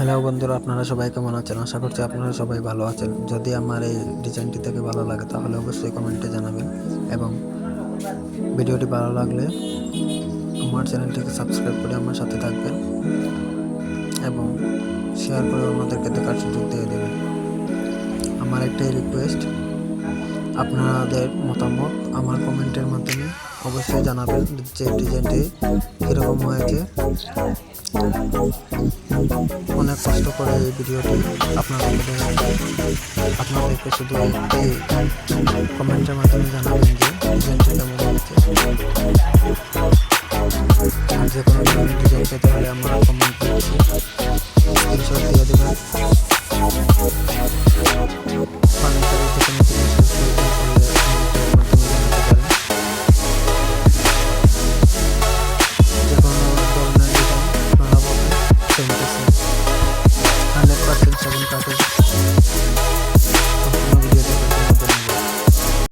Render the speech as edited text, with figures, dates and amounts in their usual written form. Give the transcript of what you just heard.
Hello বন্ধুরা, আপনারা সবাই কেমন আছেন? আশা করছি আপনারা সবাই ভালো আছেন। যদি আমার এই ডিজাইনটি থেকে ভালো লাগে তাহলে অবশ্যই কমেন্টে জানাবেন এবং ভিডিওটি ভালো লাগলে আমার চ্যানেলটিকে সাবস্ক্রাইব করে আমার সাথে থাকবেন এবং শেয়ার করে অন্যদেরকে দেখার সুযোগ দিয়ে দেবেন। আমার একটাই রিকোয়েস্ট, আপনাদের মতামত আমার কমেন্টের মাধ্যমে অবশ্যই জানাবেন যে ডিজাইনটি কীরকম হয়েছে। অনেক কষ্ট করে এই ভিডিওটি আপনাদেরকে আপনাদেরকে শুধু একটি কমেন্টের মাধ্যমে জানাবেন যে ডিজাইনটি কেমন হয়েছে। আর যে কোনো ধরনের ডিজাইন পেতে হলে আমার কমেন্ট বক্সে স্ক্রিনশট দিয়ে দেবেন। ফার্নিচারের যে কোনো কিছু যে কোনো ধরনের ডিজাইন আপনারা বলবেন। Thank you.